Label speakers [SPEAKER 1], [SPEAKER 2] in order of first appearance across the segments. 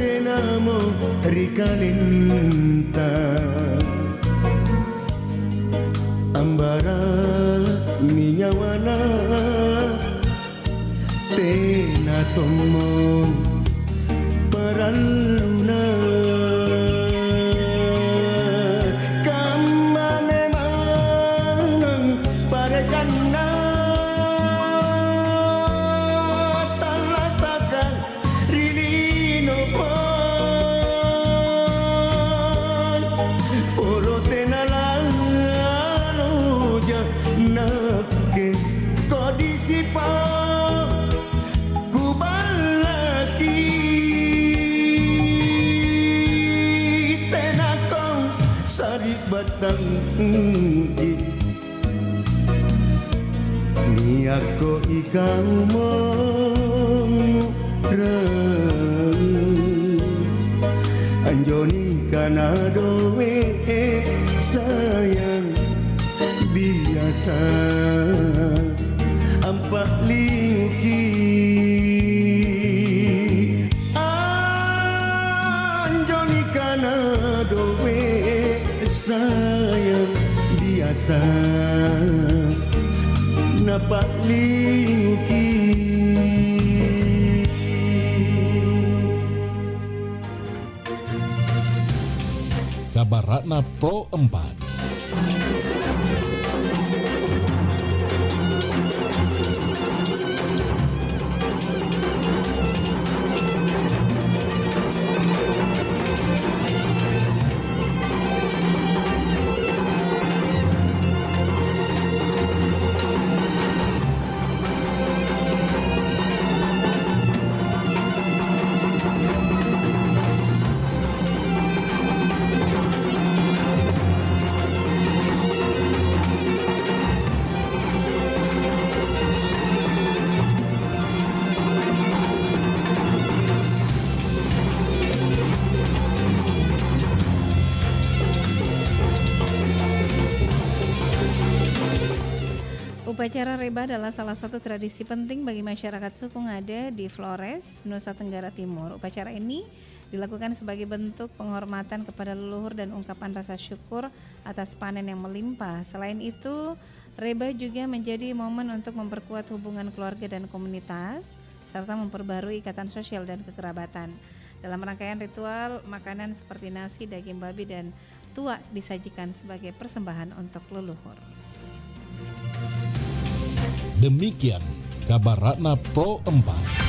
[SPEAKER 1] tenamo ricalenta ambara minha wana tena tomo paraluna kama memang parekana talasakan rilino polo tenalano ja nakke kodisipa batang ni ako ikaw mo anjoni kanado sayang biasa ampak lingki anjoni kanado sayang biasa napaklingki.
[SPEAKER 2] Kabaratna Pro 4.
[SPEAKER 3] Upacara reba adalah salah satu tradisi penting bagi masyarakat suku Ngada di Flores, Nusa Tenggara Timur. Upacara ini dilakukan sebagai bentuk penghormatan kepada leluhur dan ungkapan rasa syukur atas panen yang melimpah. Selain itu, reba juga menjadi momen untuk memperkuat hubungan keluarga dan komunitas, serta memperbarui ikatan sosial dan kekerabatan. Dalam rangkaian ritual, makanan seperti nasi, daging babi, dan tuak disajikan sebagai persembahan untuk leluhur.
[SPEAKER 2] Demikian Kabaratna Pro 4.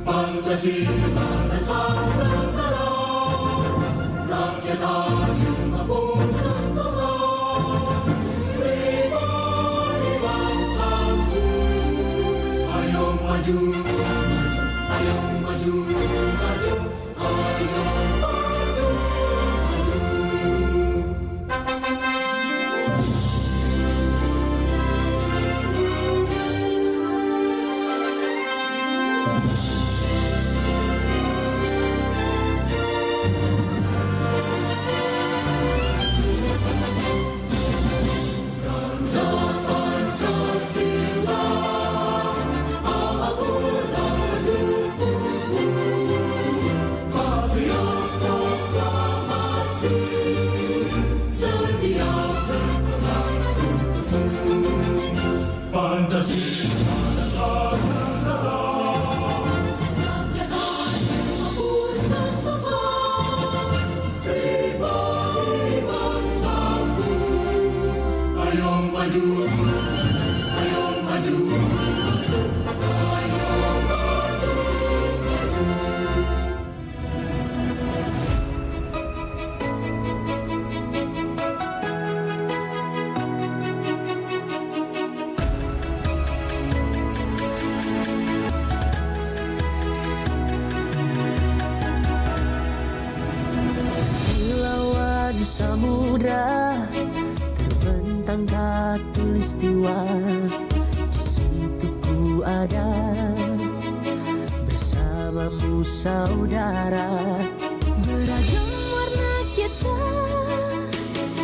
[SPEAKER 4] Pancasila dasar negara, rakyat adil maupun sentosa, pribadi bangsaku, ayo maju, ayo maju, maju, ayo maju, maju.
[SPEAKER 5] tulistiwa, di situ ku ada bersamamu saudara. Beragam warna kita,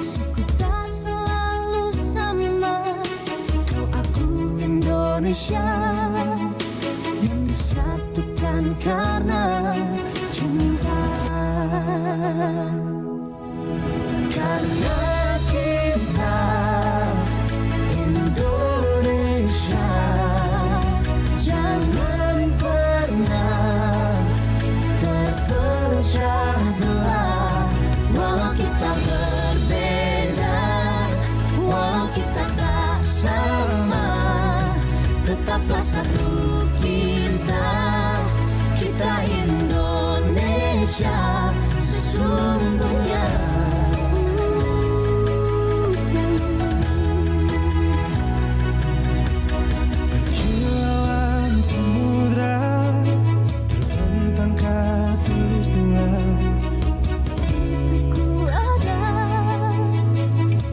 [SPEAKER 5] suku tak selalu sama. Kau aku Indonesia yang disatukan karena cinta. Karena kita Indonesia, jangan pernah terpecah belah. Walau kita berbeda, walau kita tak sama, tetaplah satu kita, kita Indonesia sesungguhnya.
[SPEAKER 6] Kilauan samudra terbentang khatulistiwa,
[SPEAKER 5] Di situ ku ada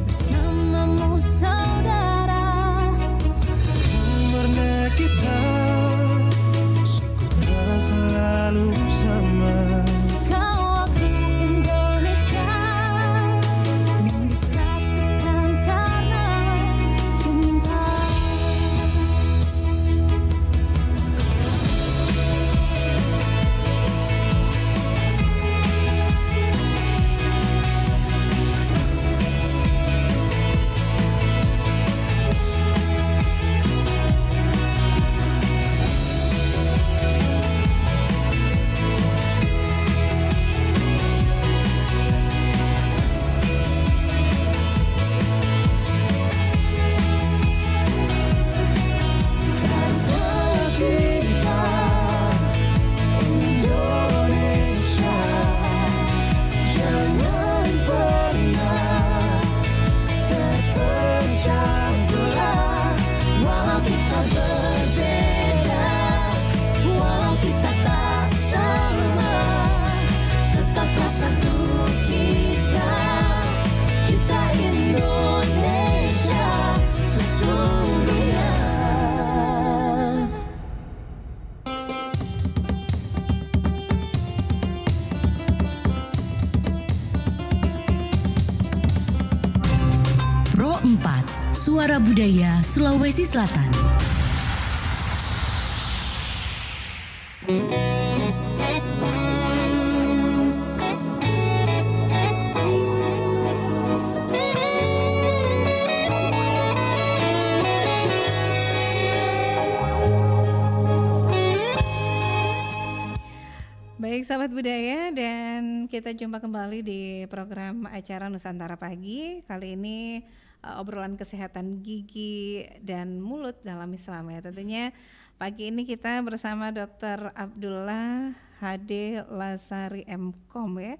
[SPEAKER 5] bersamamu saudara.
[SPEAKER 6] warna kita, suku tak selalu sama.
[SPEAKER 5] Kau aku Indonesia yang disatukan karena cinta. Indonesia, jangan pernah terpecah belah. Walau kita berbeda, walau kita tak sama, tetaplah satu kita, kita Indonesia sesungguhnya.
[SPEAKER 7] Pro 4, Suara Budaya Sulawesi Selatan.
[SPEAKER 3] Baik sahabat budaya, dan kita jumpa kembali di program acara Nusantara Pagi. Kali ini obrolan kesehatan gigi dan mulut dalam Islam ya. Tentunya pagi ini kita bersama Dr. Abdullah Hade Lasari MKom ya.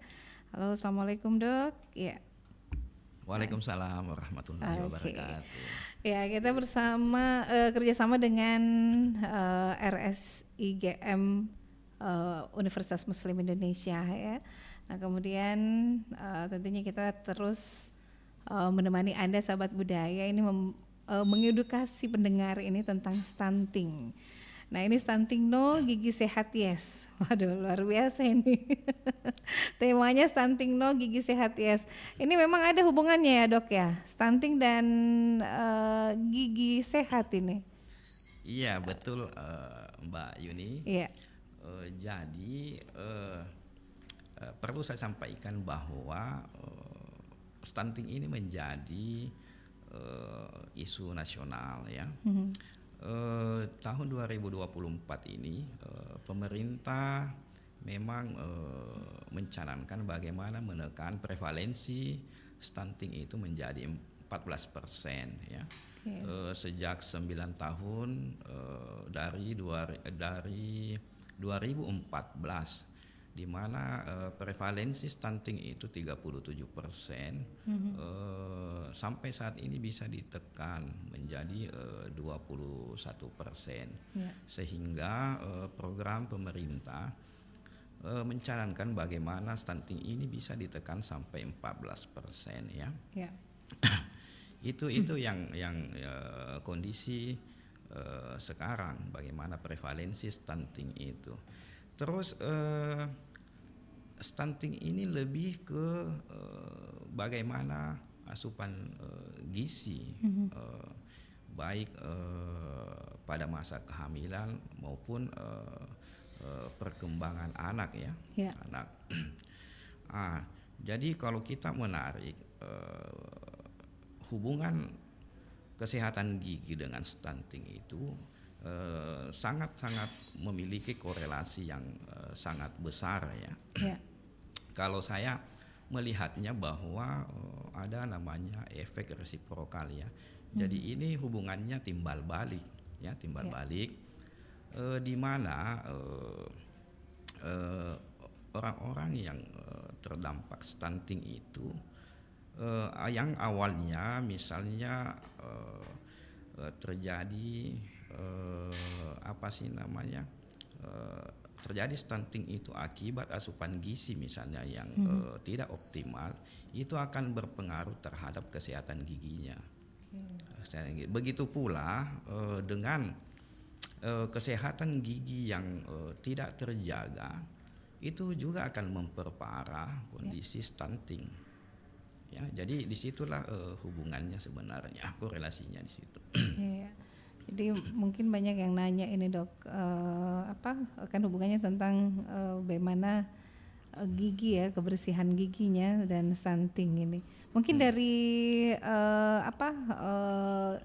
[SPEAKER 3] Halo, assalamualaikum dok. Ya.
[SPEAKER 8] Waalaikumsalam warahmatullahi wabarakatuh.
[SPEAKER 3] Ya, kita bersama kerjasama dengan RSIGM Universitas Muslim Indonesia ya. Nah kemudian tentunya kita terus menemani Anda sahabat budaya ini mengedukasi pendengar ini tentang stunting. Nah ini stunting no, gigi sehat yes. Waduh luar biasa ini. Temanya stunting no, gigi sehat yes. Ini memang ada hubungannya ya dok ya, stunting dan gigi sehat ini.
[SPEAKER 8] Iya betul Mbak Yuni.
[SPEAKER 3] Iya.
[SPEAKER 8] Jadi perlu saya sampaikan bahwa stunting ini menjadi isu nasional ya. Tahun 2024 ini pemerintah memang mencanangkan bagaimana menekan prevalensi stunting itu menjadi 14% ya. Sejak 9 tahun dari 2014 di mana prevalensi stunting itu 37%, sampai saat ini bisa ditekan menjadi 21%, sehingga program pemerintah mencanangkan bagaimana stunting ini bisa ditekan sampai 14% ya. Itu yang kondisi sekarang, bagaimana prevalensi stunting itu. Terus stunting ini lebih ke bagaimana asupan gizi, baik pada masa kehamilan maupun perkembangan anak ya. Anak. Jadi kalau kita menarik hubungan kesehatan gigi dengan stunting itu sangat-sangat memiliki korelasi yang sangat besar ya. Kalau saya melihatnya bahwa ada namanya efek resiprokal ya. Jadi ini hubungannya timbal balik ya, timbal balik di mana orang-orang yang terdampak stunting itu yang awalnya misalnya terjadi terjadi stunting itu akibat asupan gizi misalnya yang tidak optimal, itu akan berpengaruh terhadap kesehatan giginya. Begitu pula dengan kesehatan gigi yang tidak terjaga, itu juga akan memperparah kondisi stunting. Ya, jadi disitulah hubungannya sebenarnya, korelasinya di situ.
[SPEAKER 3] Jadi mungkin banyak yang nanya ini dok, kan hubungannya tentang bagaimana gigi ya, kebersihan giginya dan stunting ini. Mungkin dari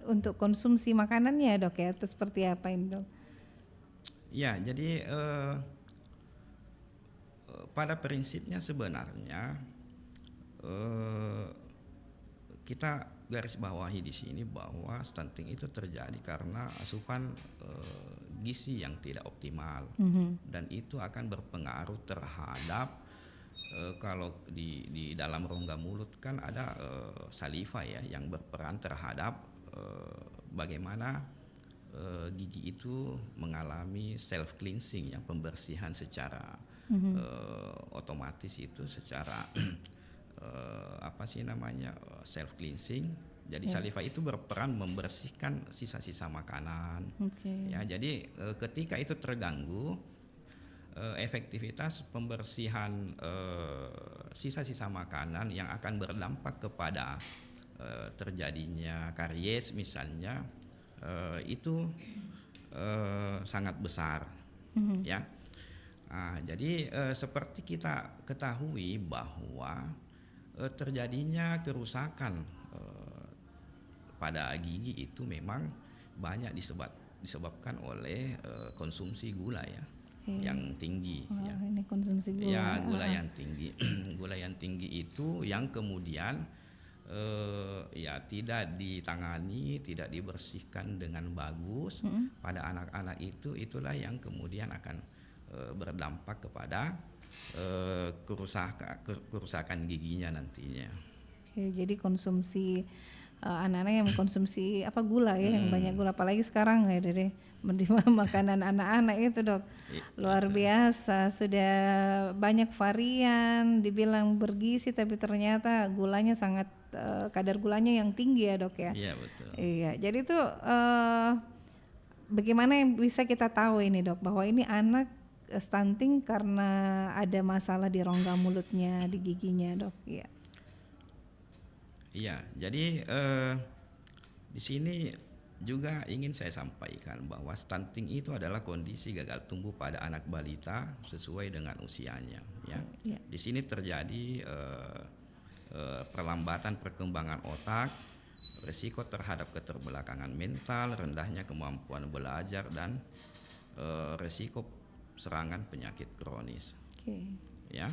[SPEAKER 3] untuk konsumsi makanannya dok ya, atau seperti apa ini dok?
[SPEAKER 8] Ya, jadi pada prinsipnya sebenarnya kita garis bawahi di sini bahwa stunting itu terjadi karena asupan gizi yang tidak optimal, dan itu akan berpengaruh terhadap kalau di dalam rongga mulut kan ada saliva ya yang berperan terhadap bagaimana gigi itu mengalami self cleansing ya, pembersihan secara otomatis itu secara self cleansing. Jadi saliva itu berperan membersihkan sisa-sisa makanan. Ya, jadi ketika itu terganggu, efektivitas pembersihan sisa-sisa makanan yang akan berdampak kepada terjadinya karies misalnya, itu sangat besar. Ya. Jadi seperti kita ketahui bahwa terjadinya kerusakan pada gigi itu memang banyak disebabkan oleh konsumsi gula ya, yang tinggi. Ya.
[SPEAKER 3] Ini konsumsi gula.
[SPEAKER 8] Ya, gula yang tinggi. Gula yang tinggi itu yang kemudian tidak ditangani, tidak dibersihkan dengan bagus pada anak-anak itu, itulah yang kemudian akan berdampak kepada kerusakan giginya nantinya.
[SPEAKER 3] Jadi konsumsi anak-anak yang mengkonsumsi gula ya, yang banyak gula, apalagi sekarang ya deh menerima makanan anak-anak itu dok, luar biasa, sudah banyak varian, dibilang bergizi tapi ternyata gulanya sangat kadar gulanya yang tinggi ya dok ya.
[SPEAKER 8] Iya betul.
[SPEAKER 3] Iya, jadi itu bagaimana yang bisa kita tahu ini dok bahwa ini anak stunting karena ada masalah di rongga mulutnya, di giginya dok ya.
[SPEAKER 8] Iya, jadi di sini juga ingin saya sampaikan bahwa stunting itu adalah kondisi gagal tumbuh pada anak balita sesuai dengan usianya. Ya, di sini terjadi perlambatan perkembangan otak, risiko terhadap keterbelakangan mental, rendahnya kemampuan belajar, dan risiko serangan penyakit kronis. Ya.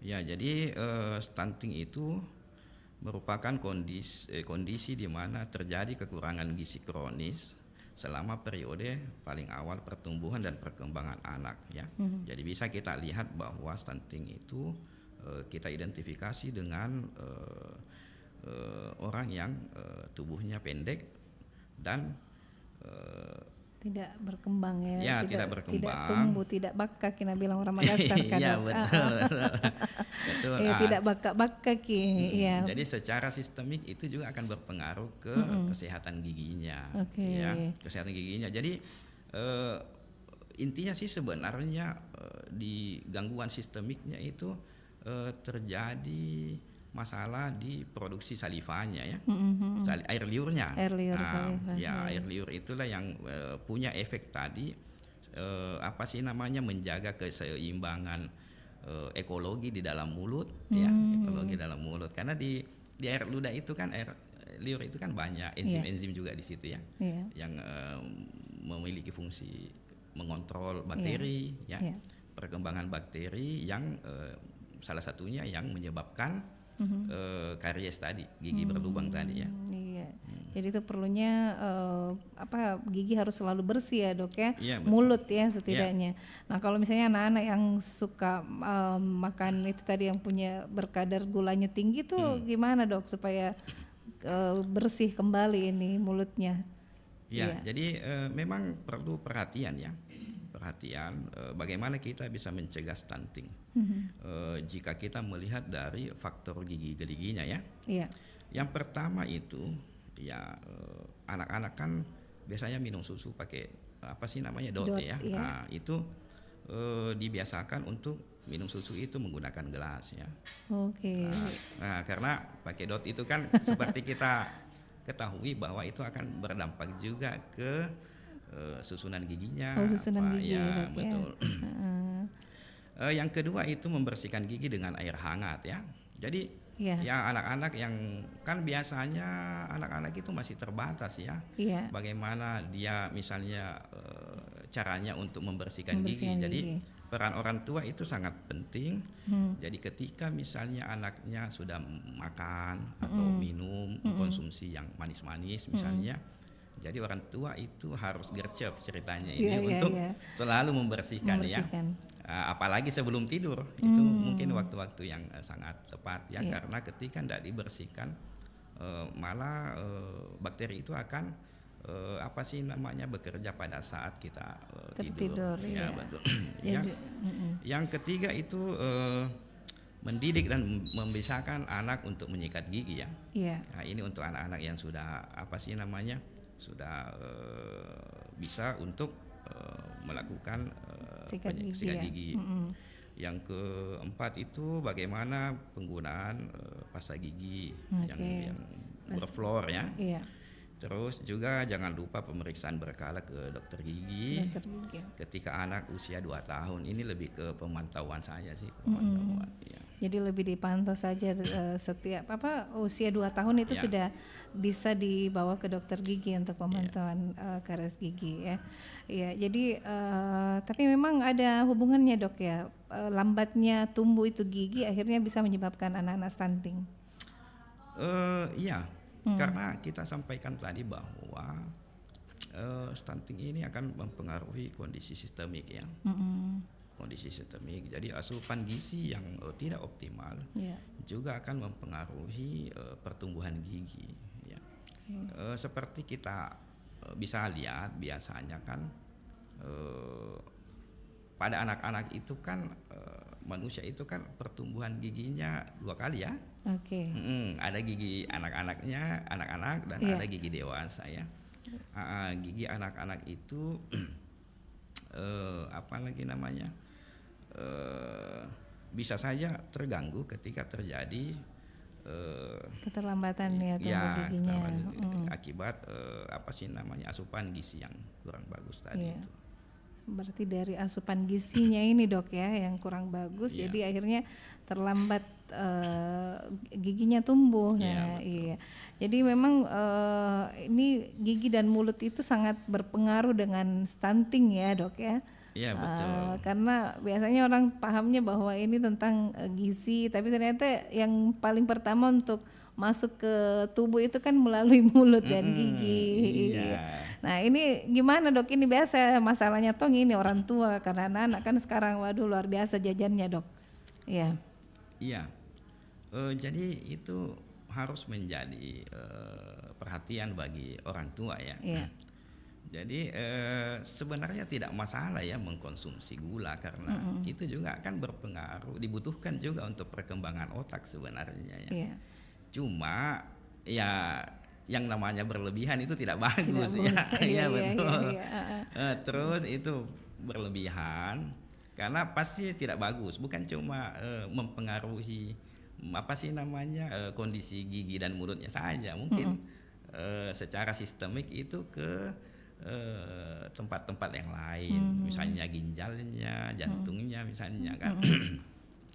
[SPEAKER 8] Ya, jadi stunting itu merupakan kondisi di mana terjadi kekurangan gizi kronis selama periode paling awal pertumbuhan dan perkembangan anak ya. Jadi bisa kita lihat bahwa stunting itu kita identifikasi dengan orang yang tubuhnya pendek dan
[SPEAKER 3] tidak berkembang ya,
[SPEAKER 8] Ya, tidak berkembang.
[SPEAKER 3] tidak tumbuh, tidak bakak kita bilang orang Makassar kan.
[SPEAKER 8] Iya,
[SPEAKER 3] Dok.
[SPEAKER 8] betul. Betul.
[SPEAKER 3] Tidak bakak-bakak ya.
[SPEAKER 8] Jadi secara sistemik itu juga akan berpengaruh ke kesehatan giginya.
[SPEAKER 3] Oke.
[SPEAKER 8] Ya, kesehatan giginya. Jadi intinya sih sebenarnya di gangguan sistemiknya itu terjadi masalah di produksi salivanya ya, air liurnya.
[SPEAKER 3] Air liur saliva.
[SPEAKER 8] Ya, air liur itulah yang punya efek tadi apa sih namanya menjaga keseimbangan ekologi di dalam mulut ya, ekologi dalam mulut. Karena di air ludah itu kan air liur itu kan banyak enzim-enzim juga di situ ya, yang memiliki fungsi mengontrol bakteri ya, perkembangan bakteri yang salah satunya yang menyebabkan karies tadi, gigi berlubang tadi ya.
[SPEAKER 3] Iya. Jadi itu perlunya gigi harus selalu bersih ya dok ya.
[SPEAKER 8] Iya, betul.
[SPEAKER 3] Mulut ya setidaknya. Nah kalau misalnya anak-anak yang suka makan itu tadi yang punya berkadar gulanya tinggi tuh gimana dok supaya bersih kembali ini mulutnya?
[SPEAKER 8] Ya, jadi memang perlu perhatian ya. Perhatian bagaimana kita bisa mencegah stunting jika kita melihat dari faktor giginya ya.
[SPEAKER 3] Iya.
[SPEAKER 8] Yang pertama itu ya anak-anak kan biasanya minum susu pakai apa sih namanya dot ya.
[SPEAKER 3] Iya.
[SPEAKER 8] Nah, itu dibiasakan untuk minum susu itu menggunakan gelas ya.
[SPEAKER 3] Oke.
[SPEAKER 8] Nah, karena pakai dot itu kan seperti kita ketahui bahwa itu akan berdampak juga ke susunan giginya.
[SPEAKER 3] Susunan gigi
[SPEAKER 8] ya,
[SPEAKER 3] dok,
[SPEAKER 8] betul. Yang kedua itu membersihkan gigi dengan air hangat ya. Jadi ya anak-anak yang kan biasanya anak-anak itu masih terbatas ya.
[SPEAKER 3] Iya.
[SPEAKER 8] Bagaimana dia misalnya caranya untuk membersihkan gigi. Jadi peran orang tua itu sangat penting. Jadi ketika misalnya anaknya sudah makan atau minum konsumsi yang manis-manis misalnya, jadi orang tua itu harus gercep ceritanya ini untuk selalu membersihkan ya. Apalagi sebelum tidur itu mungkin waktu-waktu yang sangat tepat ya, karena ketika tidak dibersihkan malah bakteri itu akan apa sih namanya bekerja pada saat kita tidur. Ya, betul. Yang ketiga itu mendidik dan membiasakan anak untuk menyikat gigi ya. Nah, ini untuk anak-anak yang sudah apa sih namanya sudah bisa untuk melakukan sikat gigi. Yang keempat itu bagaimana penggunaan pasta gigi yang berfluor ya. Terus juga jangan lupa pemeriksaan berkala ke dokter gigi. Ketika anak usia 2 tahun, ini lebih ke pemantauan saya sih. Ya.
[SPEAKER 3] Jadi lebih dipantau saja setiap usia 2 tahun itu sudah bisa dibawa ke dokter gigi untuk pemantauan karies gigi ya. Ya, jadi tapi memang ada hubungannya dok ya, lambatnya tumbuh itu gigi akhirnya bisa menyebabkan anak-anak stunting.
[SPEAKER 8] Iya. Karena kita sampaikan tadi bahwa stunting ini akan mempengaruhi kondisi sistemik ya. Kondisi sistemik. Jadi asupan gizi yang tidak optimal juga akan mempengaruhi pertumbuhan gigi. Ya. Seperti kita bisa lihat biasanya kan pada anak-anak itu kan manusia itu kan pertumbuhan giginya 2 kali ya. Ada gigi anak-anak dan ada gigi dewasa ya. Gigi anak-anak itu apa lagi namanya bisa saja terganggu ketika terjadi
[SPEAKER 3] keterlambatan ya tumbuh giginya
[SPEAKER 8] akibat apa sih namanya asupan gizi yang kurang bagus tadi itu.
[SPEAKER 3] Berarti dari asupan gizinya ini dok ya yang kurang bagus, jadi akhirnya terlambat giginya tumbuh. Nah, iya. Jadi memang ini gigi dan mulut itu sangat berpengaruh dengan stunting ya dok ya.
[SPEAKER 8] Iya betul.
[SPEAKER 3] Karena biasanya orang pahamnya bahwa ini tentang gizi, tapi ternyata yang paling pertama untuk masuk ke tubuh itu kan melalui mulut dan gigi. Nah ini gimana dok? Ini biasa masalahnya tong ini orang tua karena anak-anak kan sekarang waduh luar biasa jajannya dok. Iya.
[SPEAKER 8] Jadi itu harus menjadi perhatian bagi orang tua ya. Jadi sebenarnya tidak masalah ya mengkonsumsi gula karena itu juga akan berpengaruh, dibutuhkan juga untuk perkembangan otak sebenarnya ya.
[SPEAKER 3] Iya.
[SPEAKER 8] Cuma ya yang namanya berlebihan itu tidak bagus
[SPEAKER 3] Tidak
[SPEAKER 8] ya.
[SPEAKER 3] boleh.
[SPEAKER 8] Iya
[SPEAKER 3] Iya,
[SPEAKER 8] betul.
[SPEAKER 3] iya, iya.
[SPEAKER 8] Terus itu berlebihan karena pasti tidak bagus, bukan cuma mempengaruhi apa sih namanya kondisi gigi dan mulutnya saja, mungkin secara sistemik itu ke tempat-tempat yang lain, misalnya ginjalnya, jantungnya misalnya kan.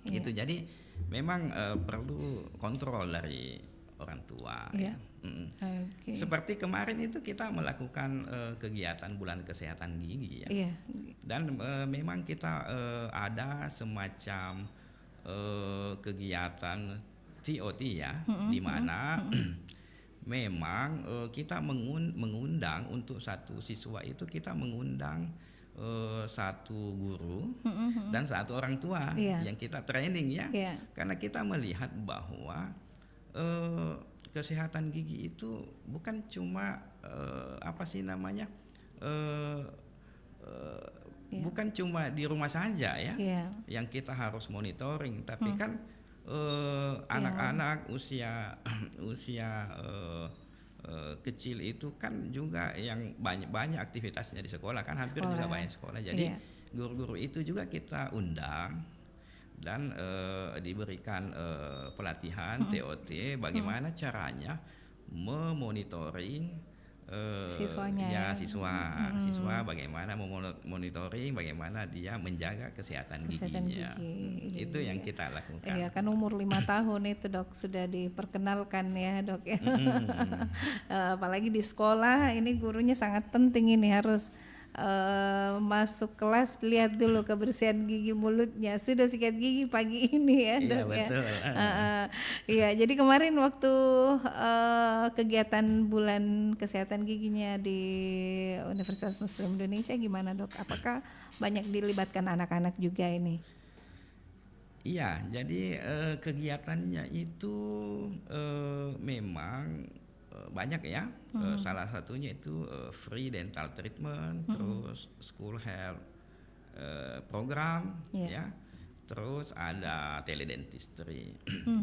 [SPEAKER 8] Gitu. Jadi memang perlu kontrol dari orang tua.
[SPEAKER 3] Iya.
[SPEAKER 8] Ya.
[SPEAKER 3] Oke.
[SPEAKER 8] Seperti kemarin itu kita melakukan kegiatan bulan kesehatan gigi ya.
[SPEAKER 3] Iya.
[SPEAKER 8] Dan memang kita ada semacam kegiatan TOT ya, di mana memang kita mengundang untuk satu siswa itu kita mengundang satu guru dan satu orang tua
[SPEAKER 3] Iya.
[SPEAKER 8] yang kita training ya.
[SPEAKER 3] Iya.
[SPEAKER 8] Karena kita melihat bahwa kesehatan gigi itu bukan cuma apa sih namanya
[SPEAKER 3] Iya.
[SPEAKER 8] bukan cuma di rumah saja ya
[SPEAKER 3] Iya.
[SPEAKER 8] yang kita harus monitoring, tapi kan anak-anak usia kecil itu kan juga yang banyak aktivitasnya di sekolah kan, hampir juga
[SPEAKER 3] Sekolah.
[SPEAKER 8] banyak sekolah. Jadi
[SPEAKER 3] Iya.
[SPEAKER 8] guru-guru itu juga kita undang dan diberikan pelatihan TOT bagaimana caranya memonitoring
[SPEAKER 3] Siswanya
[SPEAKER 8] ya
[SPEAKER 3] ya.
[SPEAKER 8] siswa bagaimana memonitoring bagaimana dia menjaga kesehatan
[SPEAKER 3] Kesehatan
[SPEAKER 8] giginya.
[SPEAKER 3] gigi.
[SPEAKER 8] Itu yang
[SPEAKER 3] Iya.
[SPEAKER 8] kita lakukan.
[SPEAKER 3] Iya kan umur 5 tahun itu dok sudah diperkenalkan ya dok ya. Apalagi di sekolah ini gurunya sangat penting ini harus masuk kelas lihat dulu kebersihan gigi mulutnya, sudah sikat gigi pagi ini ya
[SPEAKER 8] Iya,
[SPEAKER 3] dok ya.
[SPEAKER 8] betul.
[SPEAKER 3] Iya jadi kemarin waktu kegiatan bulan kesehatan giginya di Universitas Muslim Indonesia gimana dok? Apakah banyak dilibatkan anak-anak juga ini?
[SPEAKER 8] Iya, jadi kegiatannya itu memang banyak ya. Salah satunya itu free dental treatment, terus school health program,
[SPEAKER 3] Iya.
[SPEAKER 8] ya. Terus ada teledentistry.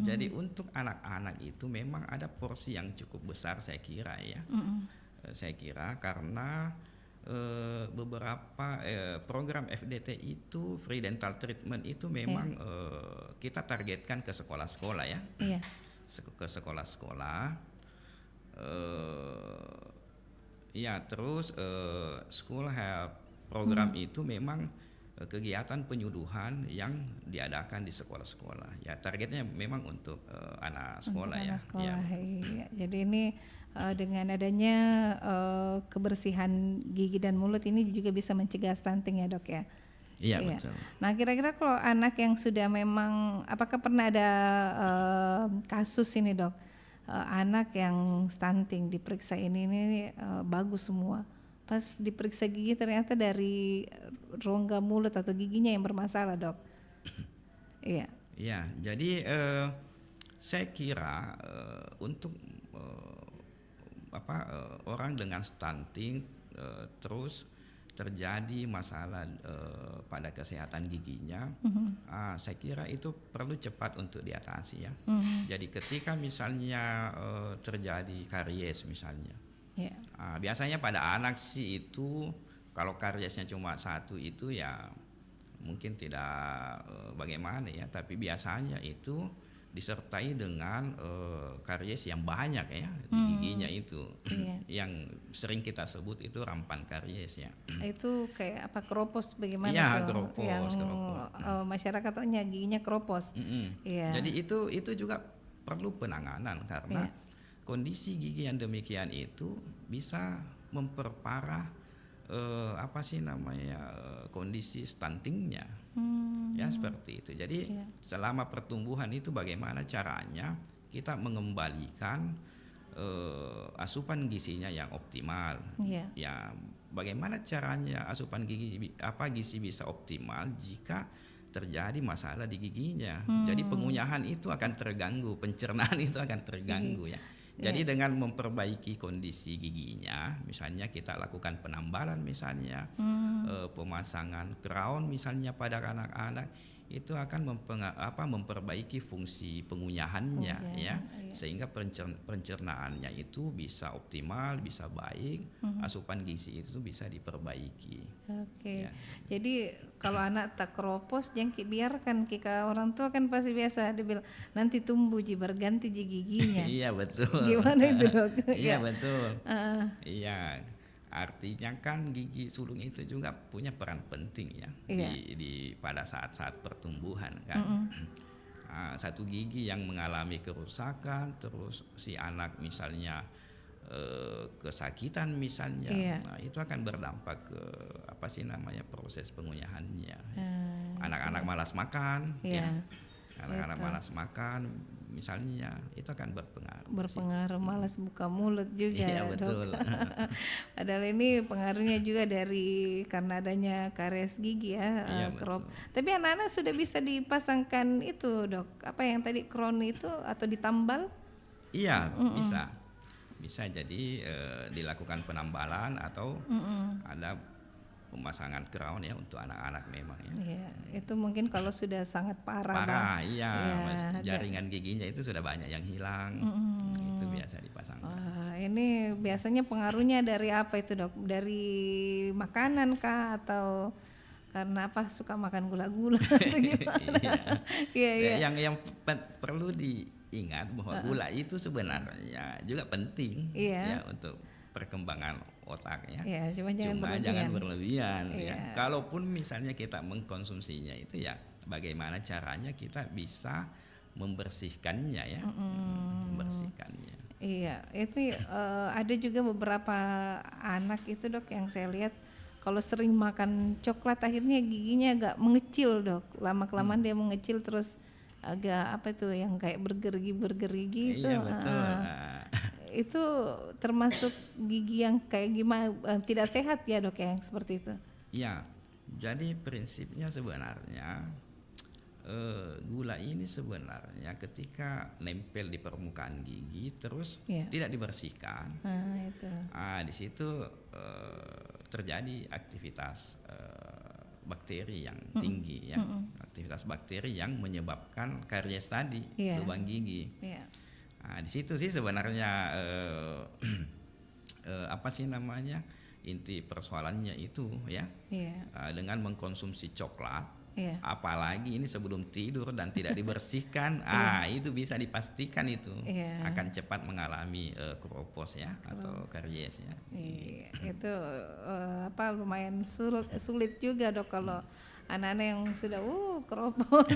[SPEAKER 8] Jadi untuk anak-anak itu memang ada porsi yang cukup besar saya kira ya. Saya kira karena beberapa program FDT itu free dental treatment itu memang kita targetkan ke sekolah-sekolah ya,
[SPEAKER 3] Iya.
[SPEAKER 8] ke sekolah-sekolah. Ya terus school health program itu memang kegiatan penyuluhan yang diadakan di sekolah-sekolah. Ya targetnya memang untuk anak sekolah
[SPEAKER 3] Untuk
[SPEAKER 8] ya.
[SPEAKER 3] anak sekolah,
[SPEAKER 8] Ya.
[SPEAKER 3] iya. Jadi ini dengan adanya kebersihan gigi dan mulut ini juga bisa mencegah stunting ya dok ya.
[SPEAKER 8] Iya,
[SPEAKER 3] Iya.
[SPEAKER 8] betul.
[SPEAKER 3] Nah kira-kira kalau anak yang sudah memang, apakah pernah ada kasus ini dok, anak yang stunting diperiksa ini bagus semua, pas diperiksa gigi ternyata dari rongga mulut atau giginya yang bermasalah dok. Iya.
[SPEAKER 8] Ya, jadi saya kira untuk orang dengan stunting terus terjadi masalah pada kesehatan giginya, saya kira itu perlu cepat untuk diatasi ya. Jadi ketika misalnya terjadi karies misalnya,
[SPEAKER 3] Yeah.
[SPEAKER 8] biasanya pada anak sih itu kalau kariesnya cuma satu itu ya mungkin tidak bagaimana ya, tapi biasanya itu disertai dengan karies yang banyak ya di giginya itu.
[SPEAKER 3] Iya.
[SPEAKER 8] Yang sering kita sebut itu rampan karies ya.
[SPEAKER 3] Itu kayak apa, keropos bagaimana
[SPEAKER 8] Iya,
[SPEAKER 3] tuh?
[SPEAKER 8] keropos,
[SPEAKER 3] Yang
[SPEAKER 8] keropos.
[SPEAKER 3] masyarakat taunya giginya keropos. Iya.
[SPEAKER 8] Jadi itu juga perlu penanganan karena kondisi gigi yang demikian itu bisa memperparah kondisi stuntingnya. Ya seperti itu. Jadi selama pertumbuhan itu bagaimana caranya kita mengembalikan asupan gizinya yang optimal.
[SPEAKER 3] Iya.
[SPEAKER 8] Ya bagaimana caranya asupan gizi bisa optimal jika terjadi masalah di giginya. Jadi pengunyahan itu akan terganggu, pencernaan itu akan terganggu ya. Jadi dengan memperbaiki kondisi giginya, misalnya kita lakukan penambalan misalnya, pemasangan crown misalnya pada anak-anak, itu akan memperbaiki fungsi pengunyahannya ya, sehingga pencernaannya itu bisa optimal, bisa baik, asupan gizi itu bisa diperbaiki.
[SPEAKER 3] Oke.
[SPEAKER 8] Ya.
[SPEAKER 3] Jadi kalau anak tak keropos jangan biarkan, kita orang tua kan pasti biasa dia bilang nanti tumbuh berganti giginya.
[SPEAKER 8] Iya betul.
[SPEAKER 3] Gimana itu dok?
[SPEAKER 8] Iya betul. Iya. Artinya kan gigi sulung itu juga punya peran penting ya di pada saat-saat pertumbuhan kan. Satu gigi yang mengalami kerusakan, terus si anak misalnya kesakitan misalnya, nah, itu akan berdampak ke proses pengunyahannya. Anak-anak malas makan, ya. Anak-anak malas makan misalnya, itu akan berpengaruh.
[SPEAKER 3] Malas buka mulut juga.
[SPEAKER 8] Iya betul.
[SPEAKER 3] Padahal ini pengaruhnya juga karena adanya karies gigi ya.
[SPEAKER 8] Iya,
[SPEAKER 3] tapi anak-anak sudah bisa dipasangkan itu dok, apa yang tadi crown itu atau ditambal?
[SPEAKER 8] Iya bisa jadi dilakukan penambalan atau ada pemasangan crown ya untuk anak-anak memang ya.
[SPEAKER 3] Iya, itu mungkin kalau sudah sangat parah.
[SPEAKER 8] Iya, jaringan giginya itu sudah banyak yang hilang, itu biasa dipasangkan.
[SPEAKER 3] Ini biasanya pengaruhnya dari apa itu dok? Dari makanan kah atau karena apa suka makan gula-gula atau gimana? Iya.
[SPEAKER 8] Yang perlu diingat bahwa gula itu sebenarnya juga penting ya untuk perkembangan otaknya.
[SPEAKER 3] Ya, cuma
[SPEAKER 8] jangan berlebihan. Ya. Kalaupun misalnya kita mengkonsumsinya itu ya, bagaimana caranya kita bisa membersihkannya ya, membersihkannya.
[SPEAKER 3] Iya, itu ada juga beberapa anak itu dok yang saya lihat kalau sering makan coklat akhirnya giginya agak mengecil dok. Lama-kelamaan dia mengecil terus agak yang kayak bergerigi itu.
[SPEAKER 8] Iya betul.
[SPEAKER 3] Itu termasuk gigi yang kayak gimana, tidak sehat ya dok yang seperti itu?
[SPEAKER 8] Ya, jadi prinsipnya sebenarnya gula ini sebenarnya ketika nempel di permukaan gigi terus tidak dibersihkan, di situ terjadi aktivitas bakteri yang tinggi ya, aktivitas bakteri yang menyebabkan karies tadi, lubang gigi. Nah, di situ sih sebenarnya inti persoalannya itu ya, dengan mengkonsumsi coklat, apalagi ini sebelum tidur dan tidak dibersihkan, itu bisa dipastikan itu akan cepat mengalami keropos ya atau karies ya.
[SPEAKER 3] Itu lumayan sulit juga dok kalau anak-anak yang sudah keropos.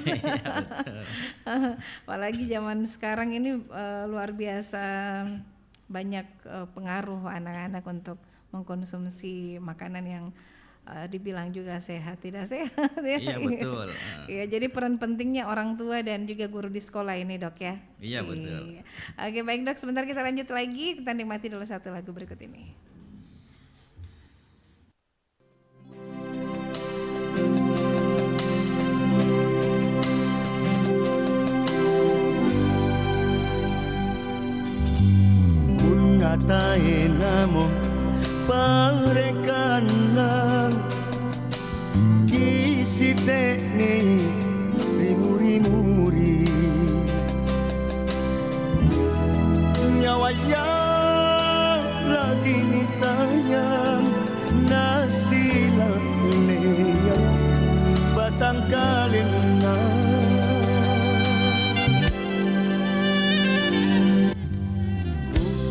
[SPEAKER 3] Apalagi zaman sekarang ini luar biasa banyak pengaruh anak-anak untuk mengkonsumsi makanan yang dibilang juga sehat tidak sehat ya.
[SPEAKER 8] Iya betul.
[SPEAKER 3] Iya, jadi peran pentingnya orang tua dan juga guru di sekolah ini dok ya.
[SPEAKER 8] Iya betul.
[SPEAKER 3] Oke baik dok, sebentar kita lanjut lagi, kita nikmati dulu satu lagu berikut ini.
[SPEAKER 1] Tae namo parekanang kisite ni rimuri-muri nyawanya lagi ni sayang nasila neya batang kalina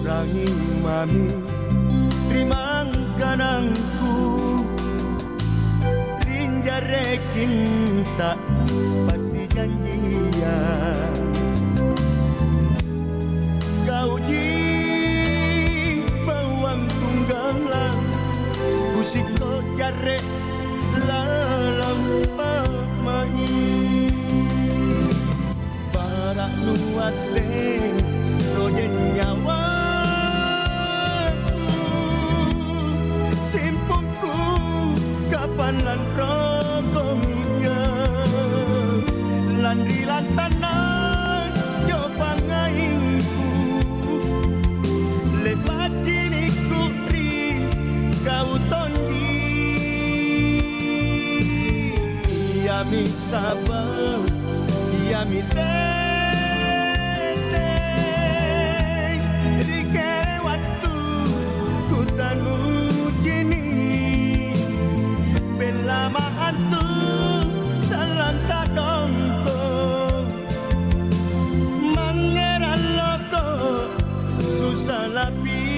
[SPEAKER 1] ranging mami rimang kanangku rinjarekin tak pasti janjian kau ji bawang tunggalan kusiko jare lalang pamai barak luaseng rojen nyawa simpungku kapan lan rokominya landri lantanan jo pangaingku sabar ia mitete di kere waktu ku tanu jini belama antu salanta dongko mangeran loko susah lapia.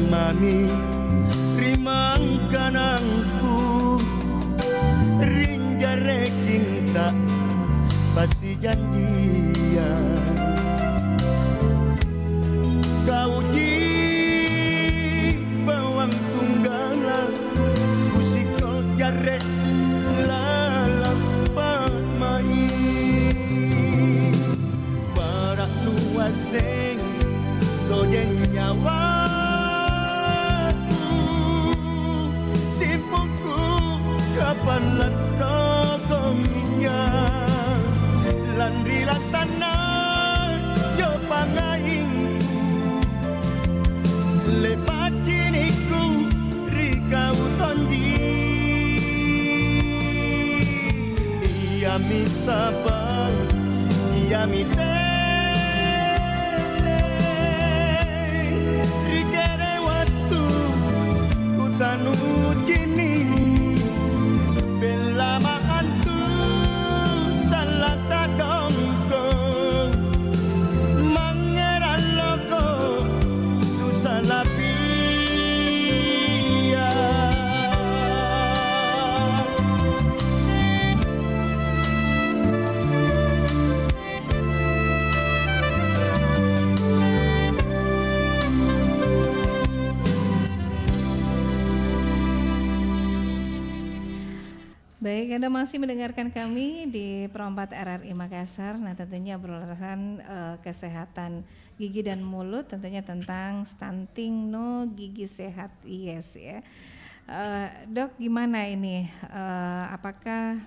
[SPEAKER 1] Mami rimang kanangku rinjare cinta pasti janjian kau ji bawang tunggalan kusiko jare lalapat mai barak nuaseng dojen nyawa kapan lan rogominya lan rilatana yo pangaing lepat ciniku rikau tonji ia misabang ia mitete rikere waktu utanu cini belama antu salata dongko mangeran loko susah lapia.
[SPEAKER 3] Baik, Anda masih mendengarkan kami di Perempat RRI Makassar. Nah, tentunya berulasan kesehatan gigi dan mulut, tentunya tentang stunting, no gigi sehat, yes ya. Dok, gimana ini? Apakah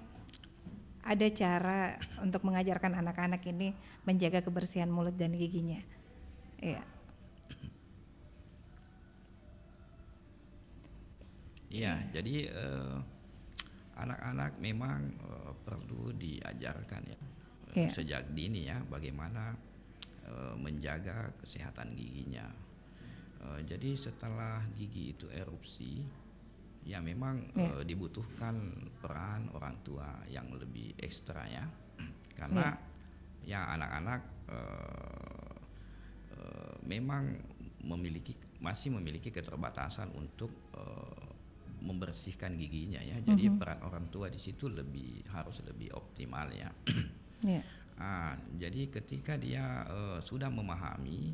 [SPEAKER 3] ada cara untuk mengajarkan anak-anak ini menjaga kebersihan mulut dan giginya? Iya.
[SPEAKER 8] Iya, jadi anak-anak memang perlu diajarkan ya sejak dini ya bagaimana menjaga kesehatan giginya. Jadi setelah gigi itu erupsi ya memang dibutuhkan peran orang tua yang lebih ekstra ya karena ya anak-anak memang masih memiliki keterbatasan untuk membersihkan giginya ya. Jadi peran orang tua di situ harus lebih optimal ya. Jadi ketika dia sudah memahami,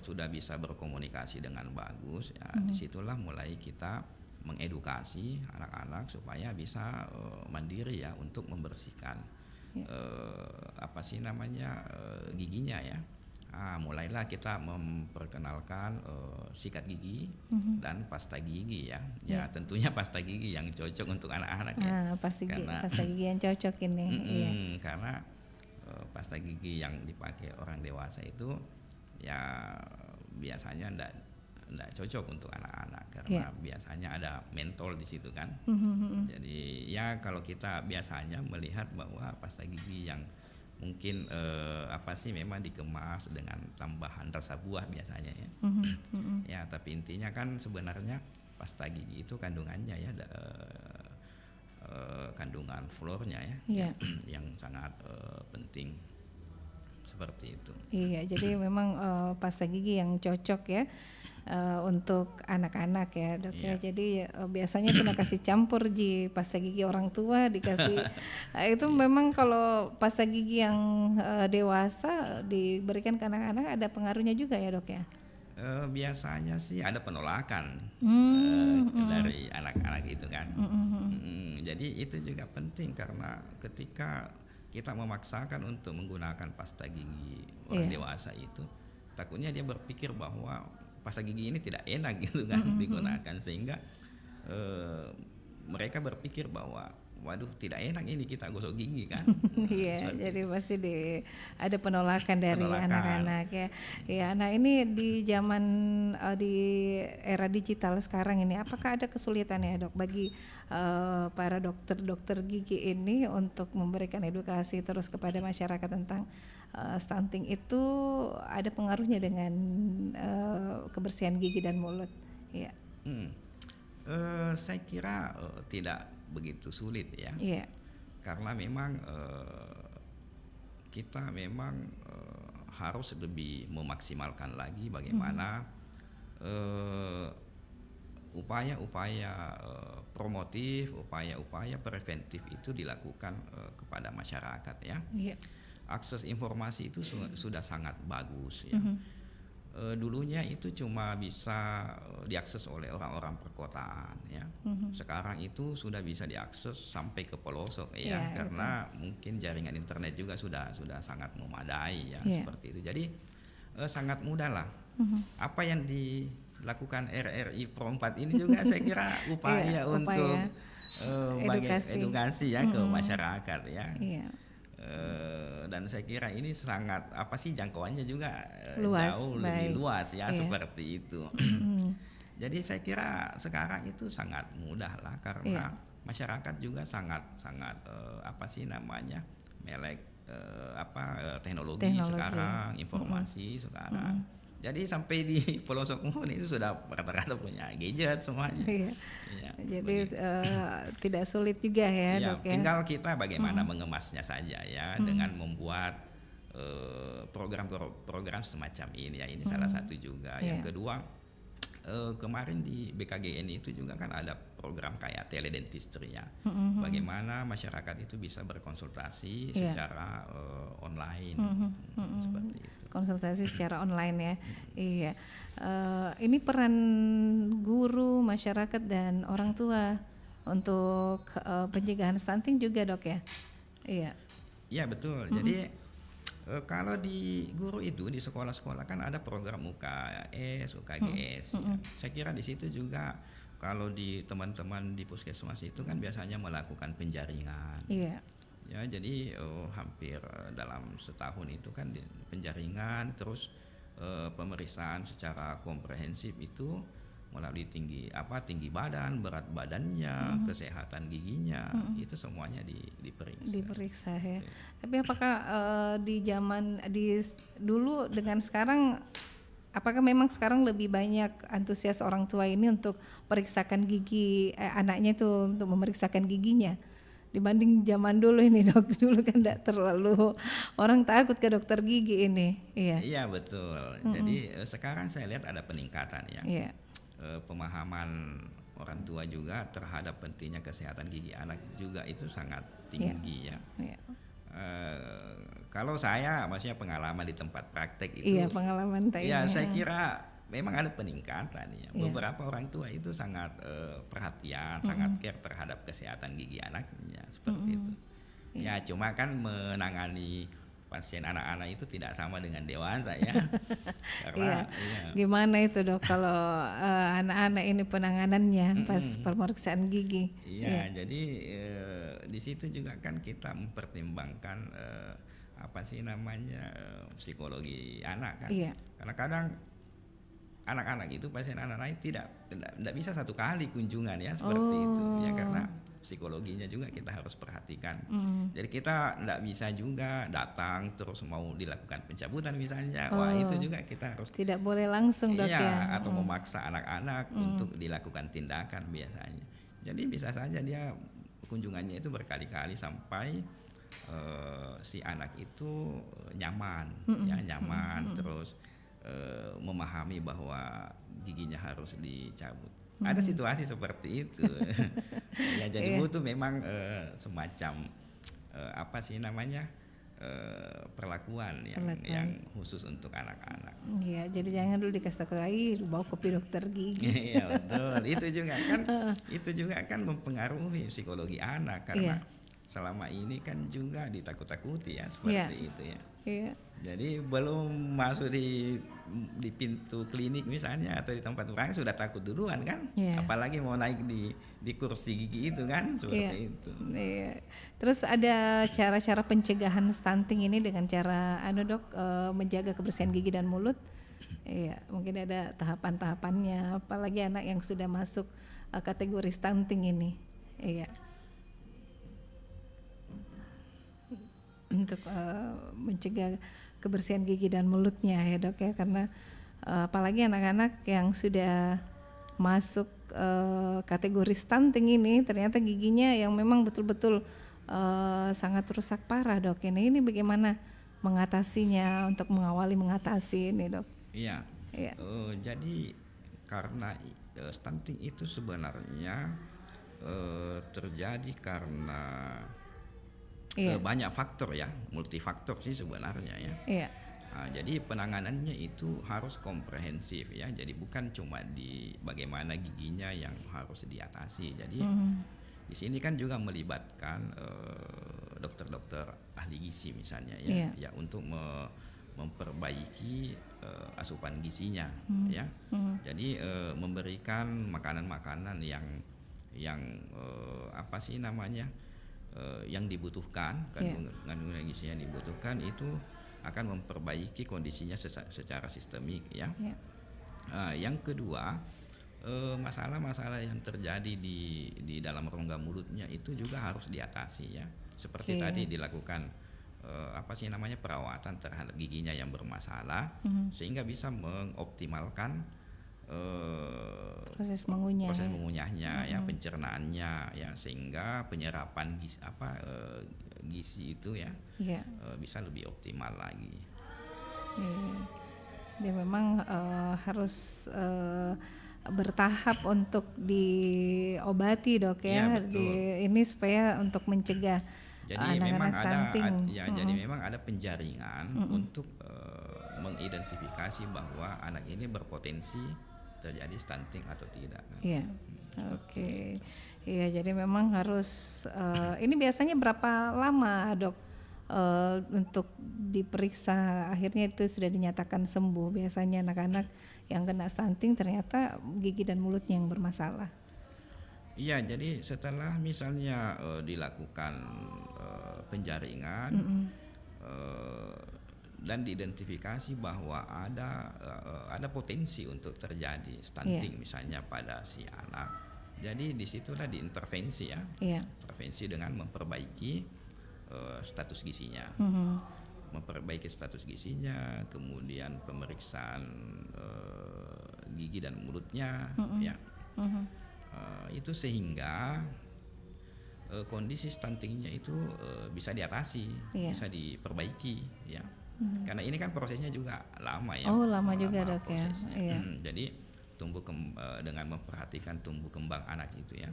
[SPEAKER 8] sudah bisa berkomunikasi dengan bagus, ya, disitulah mulai kita mengedukasi anak-anak supaya bisa mandiri ya untuk membersihkan giginya ya. Mulailah kita memperkenalkan sikat gigi dan pasta gigi ya. Ya tentunya pasta gigi yang cocok untuk anak-anak ya.
[SPEAKER 3] Pasta gigi yang cocok ini.
[SPEAKER 8] Karena pasta gigi yang dipakai orang dewasa itu ya biasanya enggak cocok untuk anak-anak karena biasanya ada mentol di situ kan. Jadi ya kalau kita biasanya melihat bahwa pasta gigi yang mungkin memang dikemas dengan tambahan rasa buah biasanya ya. Ya tapi intinya kan sebenarnya pasta gigi itu kandungannya ya kandungan fluornya ya yang sangat penting seperti itu.
[SPEAKER 3] Iya, jadi memang pasta gigi yang cocok ya untuk anak-anak ya dok ya. Jadi biasanya kita kasih campur pasta gigi orang tua dikasih itu memang kalau pasta gigi yang dewasa diberikan ke anak-anak ada pengaruhnya juga ya dok ya.
[SPEAKER 8] Biasanya sih ada penolakan dari anak-anak itu kan. Jadi itu juga penting karena ketika kita memaksakan untuk menggunakan pasta gigi orang dewasa itu, takutnya dia berpikir bahwa pasta gigi ini tidak enak gitu kan digunakan, sehingga mereka berpikir bahwa waduh tidak enak ini kita gosok gigi kan.
[SPEAKER 3] Iya,
[SPEAKER 8] Seperti
[SPEAKER 3] jadi
[SPEAKER 8] itu.
[SPEAKER 3] pasti ada penolakan dari
[SPEAKER 8] Penolakan.
[SPEAKER 3] anak-anak ya. Ya, nah ini di zaman di era digital sekarang ini, apakah ada kesulitan ya dok bagi para dokter gigi ini untuk memberikan edukasi terus kepada masyarakat tentang stunting itu ada pengaruhnya dengan kebersihan gigi dan mulut? Ya.
[SPEAKER 8] Saya kira tidak begitu sulit ya.
[SPEAKER 3] Iya.
[SPEAKER 8] Karena memang kita memang harus lebih memaksimalkan lagi bagaimana upaya-upaya promotif, upaya-upaya preventif itu dilakukan kepada masyarakat ya.
[SPEAKER 3] Iya.
[SPEAKER 8] Akses informasi itu sudah sangat bagus ya. Dulunya itu cuma bisa diakses oleh orang-orang perkotaan ya. Sekarang itu sudah bisa diakses sampai ke pelosok ya, karena mungkin jaringan internet juga sudah sangat memadai ya, seperti itu. Jadi sangat mudah lah. Apa yang dilakukan RRI Pro 4 ini juga saya kira upaya untuk edukasi ya ke masyarakat ya.
[SPEAKER 3] Iya.
[SPEAKER 8] Dan saya kira ini sangat jangkauannya juga
[SPEAKER 3] Luas,
[SPEAKER 8] jauh
[SPEAKER 3] baik.
[SPEAKER 8] lebih luas ya,
[SPEAKER 3] Iya.
[SPEAKER 8] seperti itu. Jadi saya kira sekarang itu sangat mudah lah karena masyarakat juga sangat melek teknologi sekarang, informasi sekarang. Jadi sampai di pelosok pun itu sudah rata-rata punya gadget semuanya.
[SPEAKER 3] Iya.
[SPEAKER 8] Ya,
[SPEAKER 3] Jadi tidak sulit juga ya, dok ya.
[SPEAKER 8] tinggal kita bagaimana mengemasnya saja ya, dengan membuat program-program semacam ini ya. Ini salah satu juga. Yang kedua, kemarin di BKGN itu juga kan ada program kayak teledentistry ya. Bagaimana masyarakat itu bisa berkonsultasi secara online, seperti itu.
[SPEAKER 3] Konsultasi secara online ya. Iya. Ini peran guru, masyarakat dan orang tua untuk pencegahan stunting juga, dok ya. Iya.
[SPEAKER 8] Iya betul. Jadi kalau di guru itu di sekolah-sekolah kan ada program UKS, UKGS. Ya. Saya kira di situ juga kalau di teman-teman di puskesmas itu kan biasanya melakukan penjaringan.
[SPEAKER 3] Iya.
[SPEAKER 8] Ya, jadi hampir dalam setahun itu kan penjaringan, terus pemeriksaan secara komprehensif itu melalui tinggi badan, berat badannya, kesehatan giginya, itu semuanya diperiksa.
[SPEAKER 3] Diperiksa ya. Tapi apakah dulu dengan sekarang, apakah memang sekarang lebih banyak antusias orang tua ini untuk periksakan gigi anaknya itu, untuk memeriksakan giginya dibanding zaman dulu ini, dok? Dulu kan tidak terlalu orang takut ke dokter gigi ini. Iya.
[SPEAKER 8] Iya betul. Jadi sekarang saya lihat ada peningkatan ya.
[SPEAKER 3] Iya.
[SPEAKER 8] Pemahaman orang tua juga terhadap pentingnya kesehatan gigi anak juga itu sangat tinggi ya.
[SPEAKER 3] Iya.
[SPEAKER 8] Kalau saya maksudnya pengalaman di tempat praktek itu,
[SPEAKER 3] Iya, pengalaman tadi.
[SPEAKER 8] ya saya kira memang ada peningkatan ya. Beberapa orang tua itu sangat perhatian, sangat care terhadap kesehatan gigi anaknya, seperti itu. Ya cuma kan menangani pasien anak-anak itu tidak sama dengan dewasa ya. Karena
[SPEAKER 3] Gimana itu, dok, kalau anak-anak ini penanganannya pas pemeriksaan gigi?
[SPEAKER 8] Iya, jadi di situ juga kan kita mempertimbangkan psikologi anak kan.
[SPEAKER 3] Iya.
[SPEAKER 8] Karena kadang anak-anak itu, pasien anak-anak tidak bisa satu kali kunjungan ya, seperti itu ya, karena psikologinya juga kita harus perhatikan. Jadi kita tidak bisa juga datang terus mau dilakukan pencabutan misalnya. Wah, itu juga kita harus
[SPEAKER 3] Tidak boleh langsung, dok ya.
[SPEAKER 8] atau memaksa anak-anak untuk dilakukan tindakan biasanya. Jadi bisa saja dia kunjungannya itu berkali-kali sampai si anak itu nyaman, terus memahami bahwa giginya harus dicabut. Ada situasi seperti itu. Ya, jadi butuh memang semacam perlakuan perlakuan yang khusus untuk anak-anak.
[SPEAKER 3] Iya, jadi jangan dulu dikasih tahu bawa kopi dokter gigi.
[SPEAKER 8] Iya betul, itu juga kan mempengaruhi psikologi anak karena selama ini kan juga ditakut-takuti ya seperti itu ya.
[SPEAKER 3] Iya.
[SPEAKER 8] Jadi belum masuk di pintu klinik misalnya atau di tempat orang sudah takut duluan kan, apalagi mau naik di kursi gigi itu kan seperti itu.
[SPEAKER 3] Iya. Terus ada cara-cara pencegahan stunting ini dengan cara dok menjaga kebersihan gigi dan mulut. Iya, mungkin ada tahapan-tahapannya, apalagi anak yang sudah masuk kategori stunting ini. Iya. Untuk mencegah kebersihan gigi dan mulutnya ya dok ya, karena apalagi anak-anak yang sudah masuk kategori stunting ini ternyata giginya yang memang betul-betul sangat rusak parah dok. Ini bagaimana mengatasinya, untuk mengawali mengatasi ini dok?
[SPEAKER 8] Iya. Jadi karena stunting itu sebenarnya terjadi karena banyak faktor ya, multifaktor sih sebenarnya ya.
[SPEAKER 3] Iya.
[SPEAKER 8] Nah, jadi penanganannya itu harus komprehensif ya. Jadi bukan cuma di bagaimana giginya yang harus diatasi. Jadi di sini kan juga melibatkan dokter-dokter ahli gizi misalnya ya, ya untuk memperbaiki asupan gizinya ya. Jadi memberikan makanan-makanan yang apa sih namanya? Yang dibutuhkan, kandungan gizi yang dibutuhkan itu akan memperbaiki kondisinya secara sistemik ya. Yang kedua, masalah-masalah yang terjadi di dalam rongga mulutnya itu juga harus diatasi ya. Seperti tadi dilakukan apa sih namanya perawatan terhadap giginya yang bermasalah sehingga bisa mengoptimalkan
[SPEAKER 3] proses mengunyahnya
[SPEAKER 8] ya, pencernaannya ya, sehingga penyerapan gizi itu ya bisa lebih optimal lagi.
[SPEAKER 3] Dia memang harus bertahap untuk diobati dok ya, ini supaya untuk mencegah anak-anak stunting.
[SPEAKER 8] Jadi memang ada penjaringan untuk mengidentifikasi bahwa anak ini berpotensi terjadi stunting atau tidak.
[SPEAKER 3] Iya, oke. Iya, jadi memang harus ini biasanya berapa lama dok untuk diperiksa akhirnya itu sudah dinyatakan sembuh? Biasanya anak-anak yang kena stunting ternyata gigi dan mulutnya yang bermasalah.
[SPEAKER 8] Iya, jadi setelah misalnya dilakukan penjaringan dan diidentifikasi bahwa ada potensi untuk terjadi stunting misalnya pada si anak. Jadi disitulah diintervensi ya, intervensi dengan memperbaiki status gizinya, memperbaiki status gizinya, kemudian pemeriksaan gigi dan mulutnya, ya, itu sehingga kondisi stuntingnya itu bisa diatasi, bisa diperbaiki, ya. Karena ini kan prosesnya juga lama ya.
[SPEAKER 3] Oh, lama juga dok ya.
[SPEAKER 8] Jadi dengan memperhatikan tumbuh kembang anak itu ya.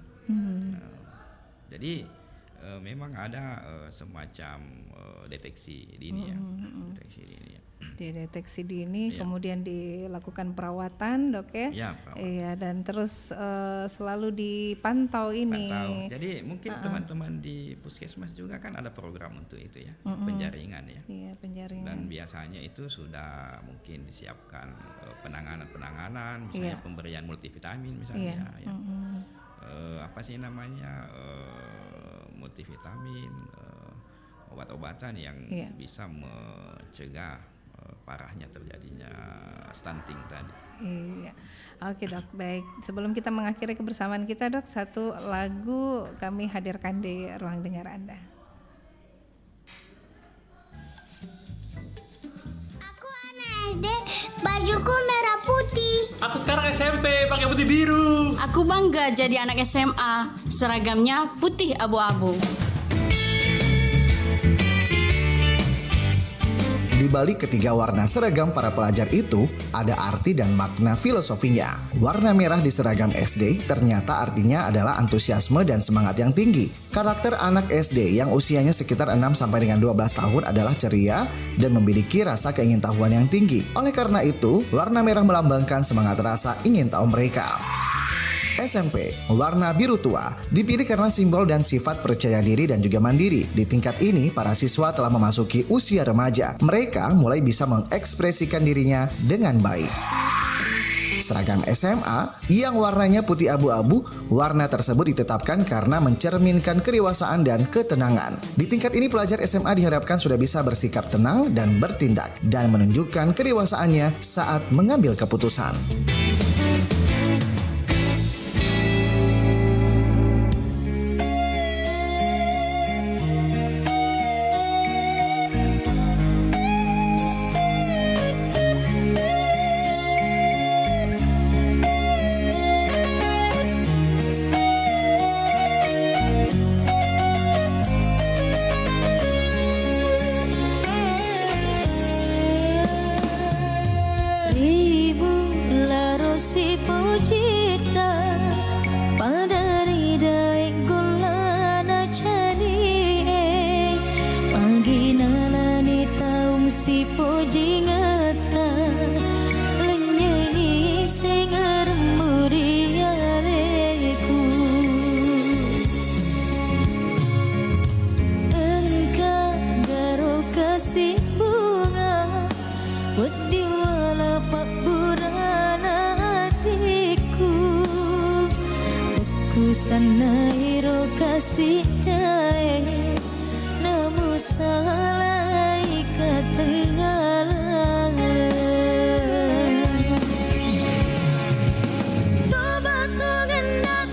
[SPEAKER 8] Jadi memang ada semacam deteksi dini ya. Deteksi dini ya.
[SPEAKER 3] Dideteksi dini, kemudian dilakukan perawatan dok ya.
[SPEAKER 8] Iya, perawatan.
[SPEAKER 3] Iya, dan terus selalu dipantau ini.
[SPEAKER 8] Jadi mungkin teman-teman di puskesmas juga kan ada program untuk itu ya, penjaringan ya.
[SPEAKER 3] Iya, penjaringan.
[SPEAKER 8] Dan biasanya itu sudah mungkin disiapkan penanganan, misalnya pemberian multivitamin misalnya. Ya. Apa sih namanya multivitamin, obat-obatan yang bisa mencegah parahnya terjadinya stunting tadi.
[SPEAKER 3] Iya, oke dok, baik. Sebelum kita mengakhiri kebersamaan kita dok, satu lagu kami hadirkan di ruang dengar Anda.
[SPEAKER 9] Aku anak SD, bajuku merah putih.
[SPEAKER 10] Aku sekarang SMP, pakai putih biru.
[SPEAKER 11] Aku bangga jadi anak SMA, seragamnya putih abu-abu.
[SPEAKER 12] Di balik ketiga warna seragam para pelajar itu, ada arti dan makna filosofinya. Warna merah di seragam SD ternyata artinya adalah antusiasme dan semangat yang tinggi. Karakter anak SD yang usianya sekitar 6 sampai dengan 12 tahun adalah ceria dan memiliki rasa keingintahuan yang tinggi. Oleh karena itu, warna merah melambangkan semangat rasa ingin tahu mereka. SMP, warna biru tua, dipilih karena simbol dan sifat percaya diri dan juga mandiri. Di tingkat ini, para siswa telah memasuki usia remaja. Mereka mulai bisa mengekspresikan dirinya dengan baik. Seragam SMA yang warnanya putih abu-abu, warna tersebut ditetapkan karena mencerminkan kedewasaan dan ketenangan. Di tingkat ini pelajar SMA diharapkan sudah bisa bersikap tenang dan bertindak dan menunjukkan kedewasaannya saat mengambil keputusan.
[SPEAKER 5] Sana iro kasih dae namu salah ikat tenggalan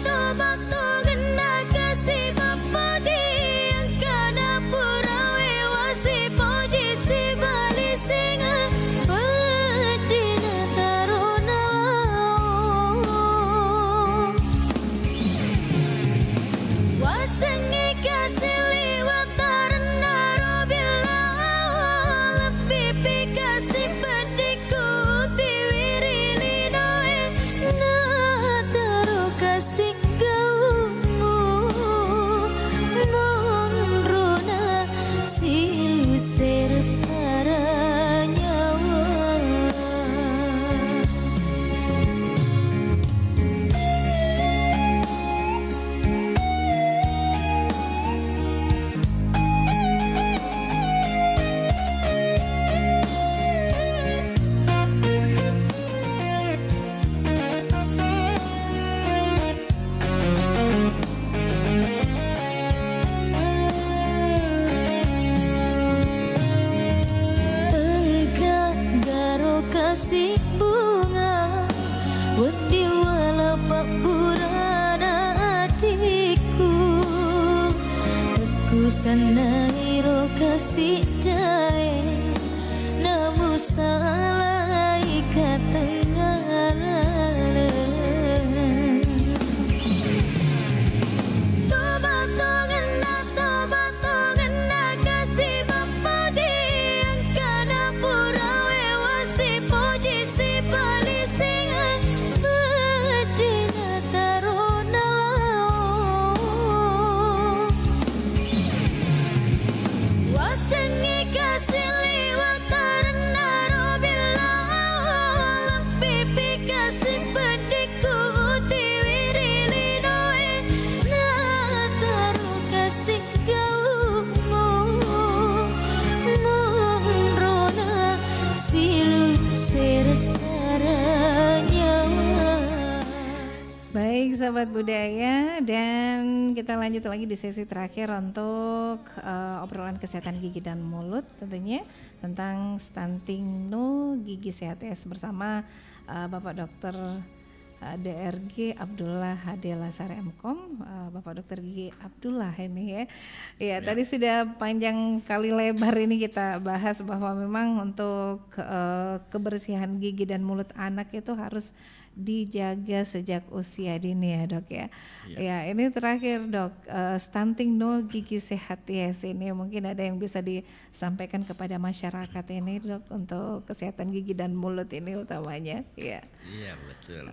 [SPEAKER 5] tobat tu gena kasih bapoji yang kada purawe wasi poji si bali singa pedina taruna wasengi kasih liwat tarna robila lebih pikasih pediku tiwiri linoe na taruh kasih kaumu monrona silu sersara nyawa. Kasih bunga wedi wala papurana hatiku aku sana iro kasih dae namu salah ikat tenggalan tobat tu gena kasih bapoji yang kada purawe wasi poji si bali singa pedina taruna wasengi kasih liwat tarna robila lebih pikasih pediku tiwiri linoe na taruh kasih kaumu monrona silu sersara nyawa.
[SPEAKER 3] Baik sahabat budaya, dan kita lanjut lagi di sesi terakhir untuk obrolan kesehatan gigi dan mulut tentunya tentang stunting no gigi sehat S bersama Bapak Dokter DRG Abdullah Hade Lasare Mkom, Bapak Dokter Gigi Abdullah ini ya. Ya, tadi sudah panjang kali lebar ini kita bahas bahwa memang untuk kebersihan gigi dan mulut anak itu harus dijaga sejak usia dini ya dok ya.
[SPEAKER 8] Iya.
[SPEAKER 3] Ya ini terakhir dok, stunting no gigi sehat yes, ini mungkin ada yang bisa disampaikan kepada masyarakat ini dok untuk kesehatan gigi dan mulut ini utamanya. Ya.
[SPEAKER 8] Iya betul.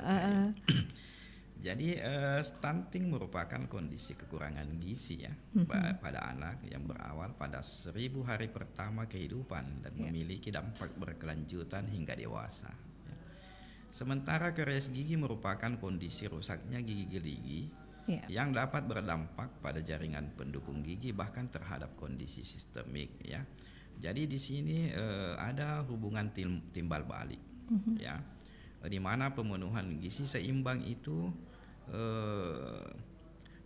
[SPEAKER 8] Jadi stunting merupakan kondisi kekurangan gizi ya pada anak yang berawal pada 1000 hari pertama kehidupan dan memiliki dampak berkelanjutan hingga dewasa. Ya. Sementara karies gigi merupakan kondisi rusaknya gigi gerigi yang dapat berdampak pada jaringan pendukung gigi bahkan terhadap kondisi sistemik ya. Jadi di sini ada hubungan timbal balik ya. Di mana pemenuhan gizi seimbang itu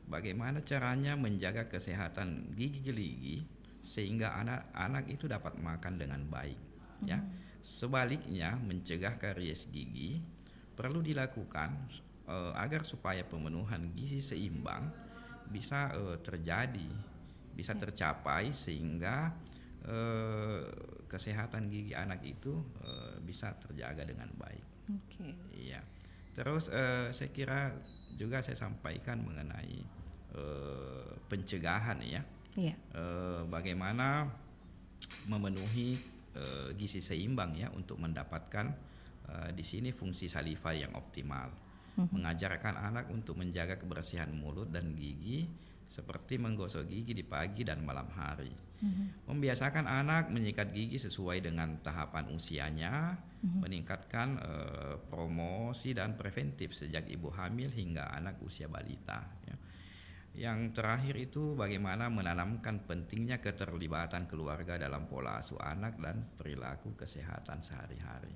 [SPEAKER 8] bagaimana caranya menjaga kesehatan gigi gerigi sehingga anak-anak itu dapat makan dengan baik ya. Sebaliknya mencegah karies gigi perlu dilakukan agar supaya pemenuhan gizi seimbang bisa tercapai sehingga kesehatan gigi anak itu bisa terjaga dengan baik. Iya. Terus saya kira juga saya sampaikan mengenai pencegahan ya. Bagaimana memenuhi gizi seimbang ya untuk mendapatkan di sini fungsi saliva yang optimal. Mengajarkan anak untuk menjaga kebersihan mulut dan gigi seperti menggosok gigi di pagi dan malam hari. Membiasakan anak menyikat gigi sesuai dengan tahapan usianya, meningkatkan promosi dan preventif sejak ibu hamil hingga anak usia balita. Ya. Yang terakhir itu bagaimana menanamkan pentingnya keterlibatan keluarga dalam pola asuh anak dan perilaku kesehatan sehari-hari.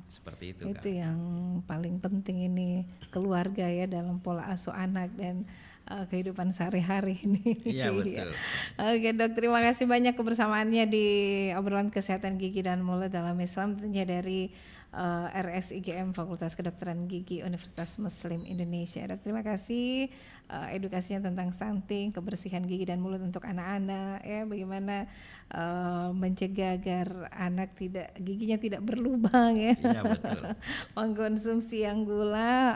[SPEAKER 8] Seperti itu kan.
[SPEAKER 3] Itu yang paling penting ini, keluarga ya dalam pola asuh anak dan kehidupan sehari-hari ini.
[SPEAKER 8] Iya betul.
[SPEAKER 3] Oke dok, terima kasih banyak kebersamaannya di obrolan kesehatan gigi dan mulut dalam Islam, tentunya dari RSIGM Fakultas Kedokteran Gigi Universitas Muslim Indonesia. Dok, terima kasih edukasinya tentang stunting, kebersihan gigi dan mulut untuk anak-anak ya, bagaimana mencegah agar anak giginya tidak berlubang ya.
[SPEAKER 8] Iya betul.
[SPEAKER 3] Mengkonsumsi yang gula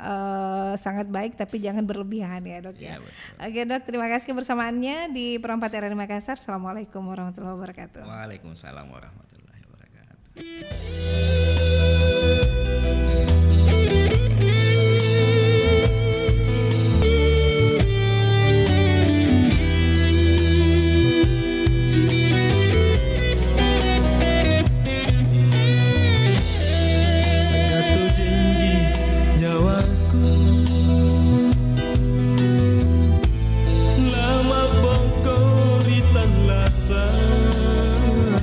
[SPEAKER 3] sangat baik tapi jangan berlebihan ya dok ya. Oke dok, terima kasih kebersamaannya di Perempat RRI Makassar. Assalamualaikum warahmatullahi wabarakatuh.
[SPEAKER 8] Waalaikumsalam warahmatullahi wabarakatuh.
[SPEAKER 6] Sakato janji nyawaku lama bongkori tan lasanu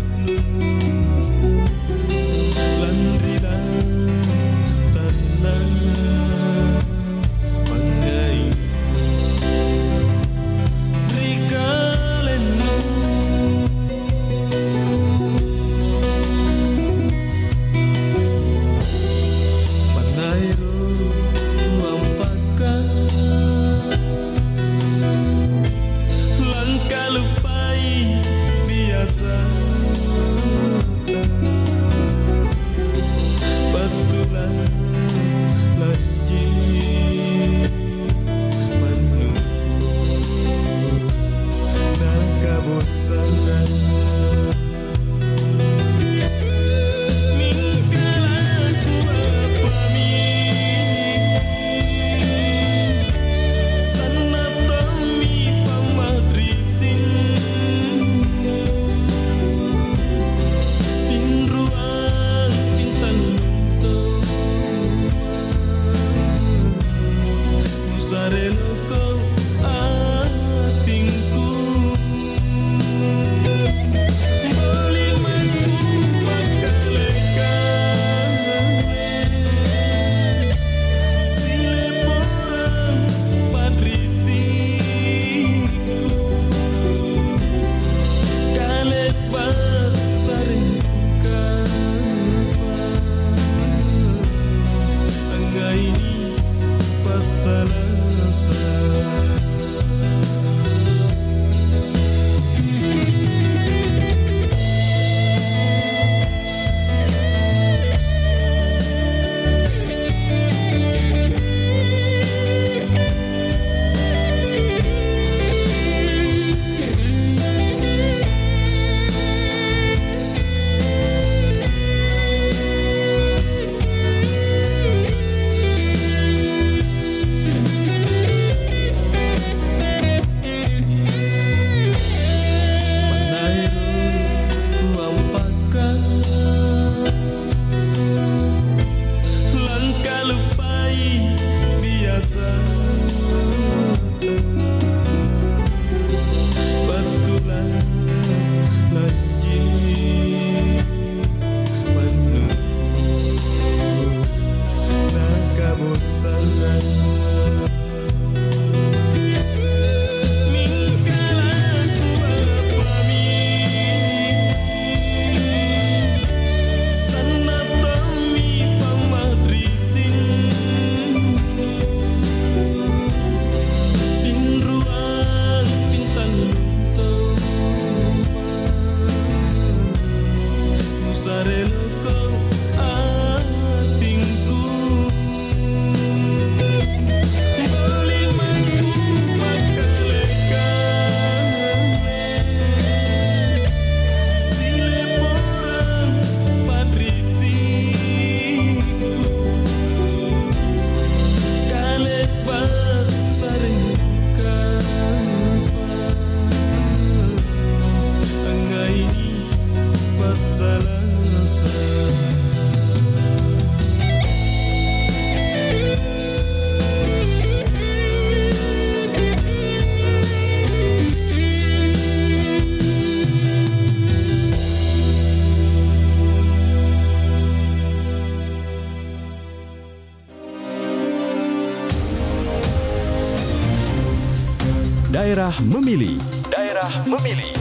[SPEAKER 13] Daerah Memilih. Daerah Memilih.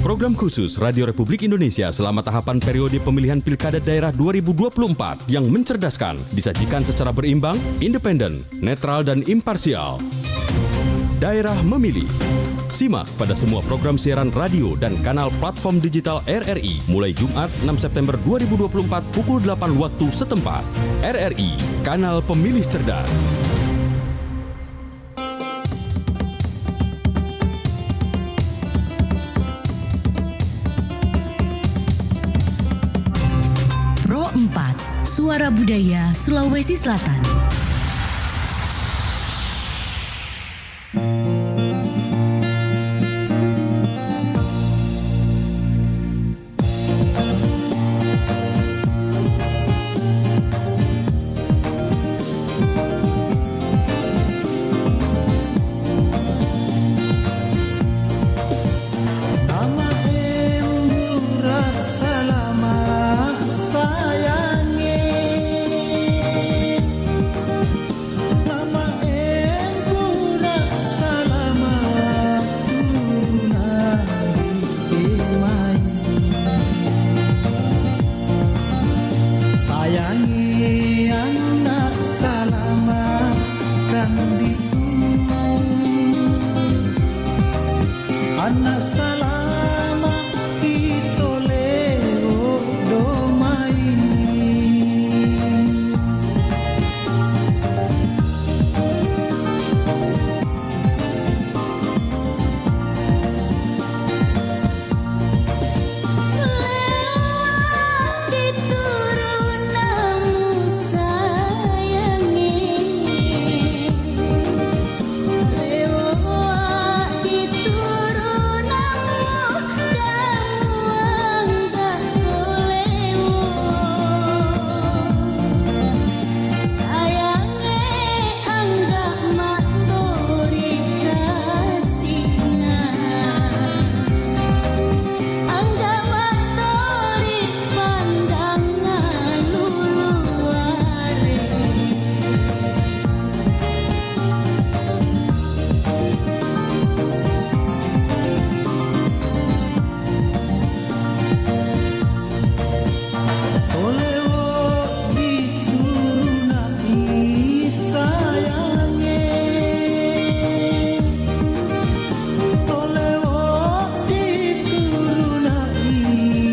[SPEAKER 13] Program khusus Radio Republik Indonesia selama tahapan periode pemilihan Pilkada Daerah 2024 yang mencerdaskan, disajikan secara berimbang, independen, netral dan imparsial. Daerah Memilih. Simak pada semua program siaran radio dan kanal platform digital RRI mulai Jumat 6 September 2024 pukul 8 waktu setempat. RRI, Kanal Pemilih Cerdas.
[SPEAKER 7] Pro 4, Suara Budaya Sulawesi Selatan.